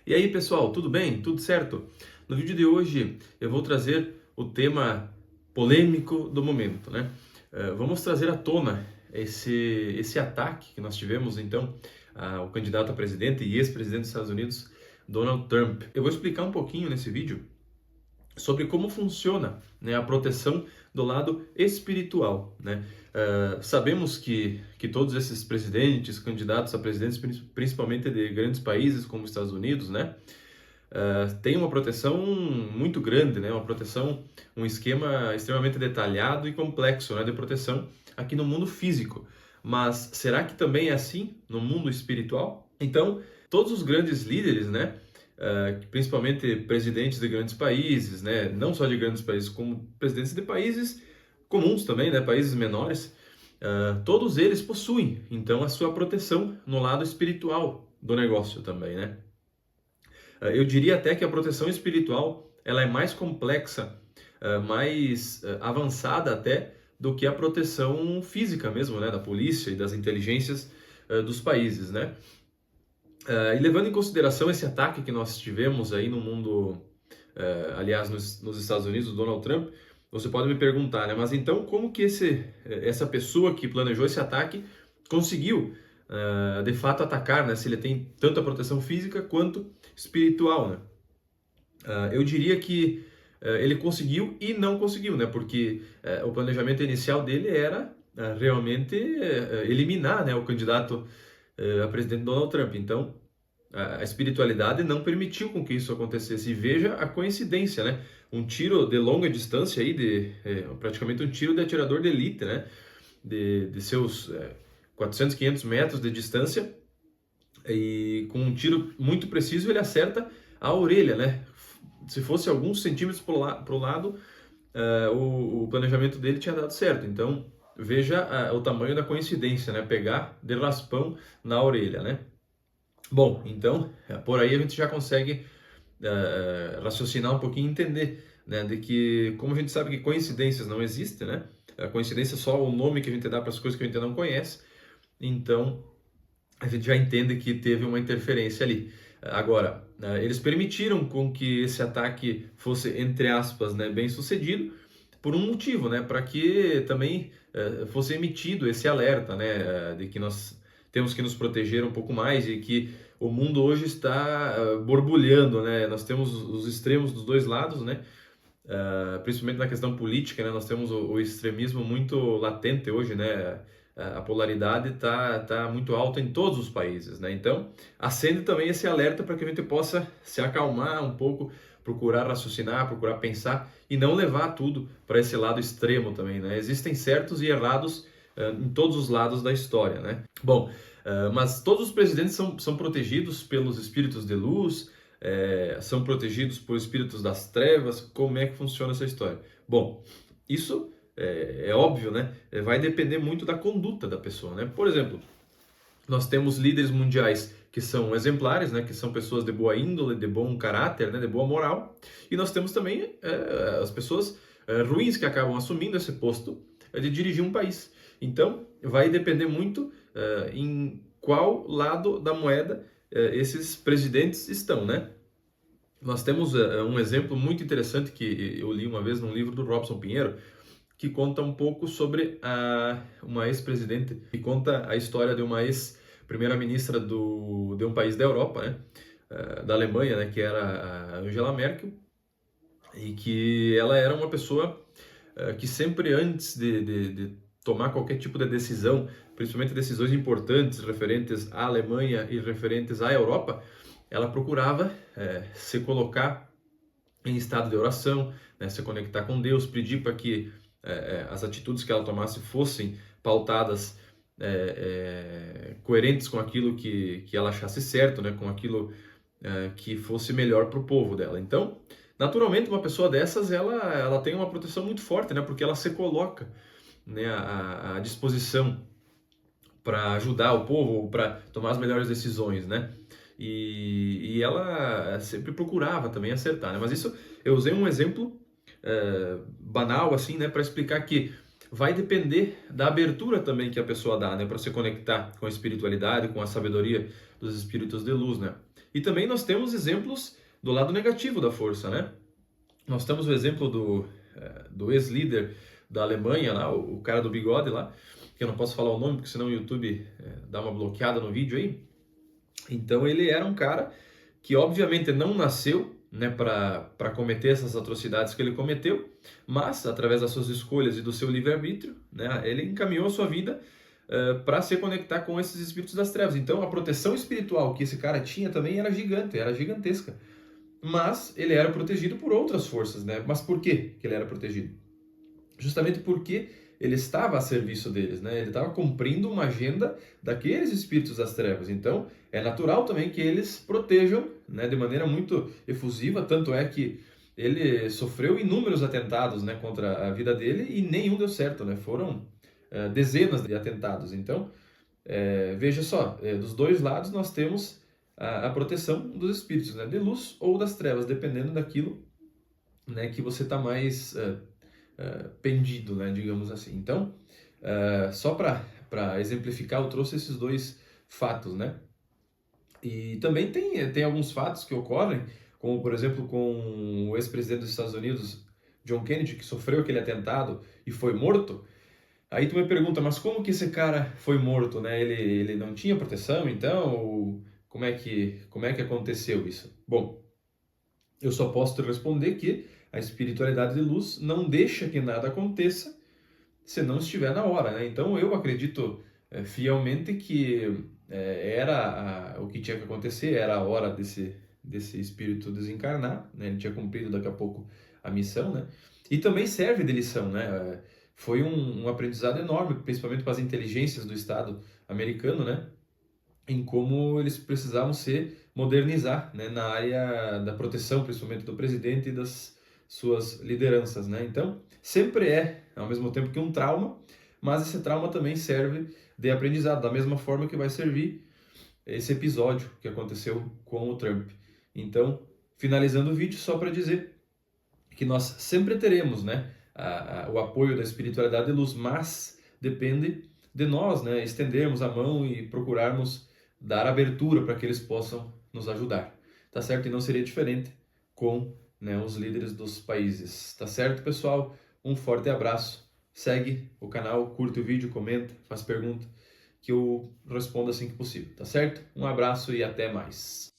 E aí, pessoal, tudo bem? Tudo certo? No vídeo de hoje eu vou trazer o tema polêmico do momento, né? Vamos trazer à tona esse ataque que nós tivemos, então, ao candidato a presidente e ex-presidente dos Estados Unidos, Donald Trump. Eu vou explicar um pouquinho nesse vídeo sobre como funciona, né, a proteção do lado espiritual, né? Sabemos que todos esses presidentes, candidatos a presidentes, principalmente de grandes países como os Estados Unidos, né, têm uma proteção muito grande, né, uma proteção, um esquema extremamente detalhado e complexo, né, de proteção aqui no mundo físico. Mas será que também é assim no mundo espiritual? Então, todos os grandes líderes, né, principalmente presidentes de grandes países, né, não só de grandes países, como presidentes de países comuns também, né, países menores, todos eles possuem, então, a sua proteção no lado espiritual do negócio também, né? Eu diria até que a proteção espiritual ela é mais complexa, mais avançada até do que a proteção física mesmo, né, da polícia e das inteligências dos países, né? E levando em consideração esse ataque que nós tivemos aí no mundo, aliás, nos Estados Unidos, do Donald Trump, você pode me perguntar, né? Mas então como que essa pessoa que planejou esse ataque conseguiu, de fato, atacar, né? Se ele tem tanto a proteção física quanto espiritual, né? Eu diria que ele conseguiu e não conseguiu, né? Porque o planejamento inicial dele era realmente eliminar, né, o candidato a presidente Donald Trump. Então, a espiritualidade não permitiu com que isso acontecesse. E veja a coincidência, né? Um tiro de longa distância aí, praticamente um tiro de atirador de elite, né? De seus 400, 500 metros de distância, e com um tiro muito preciso ele acerta a orelha, né? Se fosse alguns centímetros para o lado, o planejamento dele tinha dado certo. Então, veja o tamanho da coincidência, né? Pegar de raspão na orelha, né? Bom, então, por aí a gente já consegue raciocinar um pouquinho e entender, né, de que, como a gente sabe que coincidências não existem, né? A coincidência é só o nome que a gente dá para as coisas que a gente não conhece. Então, a gente já entende que teve uma interferência ali. Agora, eles permitiram com que esse ataque fosse, entre aspas, né, bem sucedido, por um motivo, né, para que também fosse emitido esse alerta, né, de que nós temos que nos proteger um pouco mais e que o mundo hoje está borbulhando, né, nós temos os extremos dos dois lados, né, principalmente na questão política, né, nós temos o extremismo muito latente hoje, né, a polaridade tá muito alta em todos os países, né? Então, acende também esse alerta para que a gente possa se acalmar um pouco, procurar raciocinar, procurar pensar e não levar tudo para esse lado extremo também, né? Existem certos e errados em todos os lados da história, né? Bom, mas todos os presidentes são protegidos pelos espíritos de luz, são protegidos por espíritos das trevas. Como é que funciona essa história? Bom, isso é óbvio, né? Vai depender muito da conduta da pessoa, né? Por exemplo, nós temos líderes mundiais que são exemplares, né? Que são pessoas de boa índole, de bom caráter, né? De boa moral. E nós temos também as pessoas ruins que acabam assumindo esse posto de dirigir um país. Então, vai depender muito em qual lado da moeda esses presidentes estão, né? Nós temos um exemplo muito interessante que eu li uma vez num livro do Robson Pinheiro, que conta um pouco sobre uma ex-presidente, que conta a história de uma ex-primeira-ministra de um país da Europa, né? Da Alemanha, né? Que era a Angela Merkel, e que ela era uma pessoa que sempre antes de tomar qualquer tipo de decisão, principalmente decisões importantes referentes à Alemanha e referentes à Europa, ela procurava se colocar em estado de oração, né, se conectar com Deus, pedir para que as atitudes que ela tomasse fossem pautadas, coerentes com aquilo que ela achasse certo, né, com aquilo que fosse melhor para o povo dela. Então, naturalmente, uma pessoa dessas, ela tem uma proteção muito forte, né, porque ela se coloca, né, à disposição para ajudar o povo, para tomar as melhores decisões, né? E ela sempre procurava também acertar, né? Mas isso eu usei um exemplo banal assim, né, para explicar que vai depender da abertura também que a pessoa dá, né, para se conectar com a espiritualidade, com a sabedoria dos espíritos de luz, né? E também nós temos exemplos do lado negativo da força, né? Nós temos o exemplo do ex-líder da Alemanha, lá, o cara do bigode lá, que eu não posso falar o nome, porque senão o YouTube dá uma bloqueada no vídeo aí. Então ele era um cara que obviamente não nasceu, né, para cometer essas atrocidades que ele cometeu, mas através das suas escolhas e do seu livre-arbítrio, né, ele encaminhou a sua vida para se conectar com esses espíritos das trevas. Então a proteção espiritual que esse cara tinha também era gigante, era gigantesca. Mas ele era protegido por outras forças, né? Mas por quê que ele era protegido? Justamente porque ele estava a serviço deles, né? Ele estava cumprindo uma agenda daqueles espíritos das trevas. Então, é natural também que eles protejam, né, de maneira muito efusiva, tanto é que ele sofreu inúmeros atentados, né, contra a vida dele e nenhum deu certo, né? Foram dezenas de atentados. Então, veja só, dos dois lados nós temos a proteção dos espíritos, né, de luz ou das trevas, dependendo daquilo, né, que você está mais pendido, né, digamos assim. Então, só para exemplificar, eu trouxe esses dois fatos, né? E também tem alguns fatos que ocorrem, como por exemplo com o ex-presidente dos Estados Unidos, John Kennedy, que sofreu aquele atentado e foi morto. Aí tu me pergunta, mas como que esse cara foi morto, né? Ele não tinha proteção, então? Ou como é que aconteceu isso? Bom, eu só posso te responder que a espiritualidade de luz não deixa que nada aconteça se não estiver na hora, né? Então eu acredito fielmente que era o que tinha que acontecer, era a hora desse espírito desencarnar, né? Ele tinha cumprido daqui a pouco a missão, né? E também serve de lição, né? Foi um aprendizado enorme, principalmente para as inteligências do Estado americano, né? Em como eles precisavam se modernizar, né, na área da proteção, principalmente do presidente e das suas lideranças, né? Então, sempre ao mesmo tempo que um trauma, mas esse trauma também serve de aprendizado, da mesma forma que vai servir esse episódio que aconteceu com o Trump. Então, finalizando o vídeo, só para dizer que nós sempre teremos, né, o apoio da espiritualidade de luz, mas depende de nós, né, estendermos a mão e procurarmos dar abertura para que eles possam nos ajudar, tá certo? E não seria diferente com, né, os líderes dos países, tá certo, pessoal? Um forte abraço, segue o canal, curte o vídeo, comenta, faz pergunta, que eu respondo assim que possível, tá certo? Um abraço e até mais.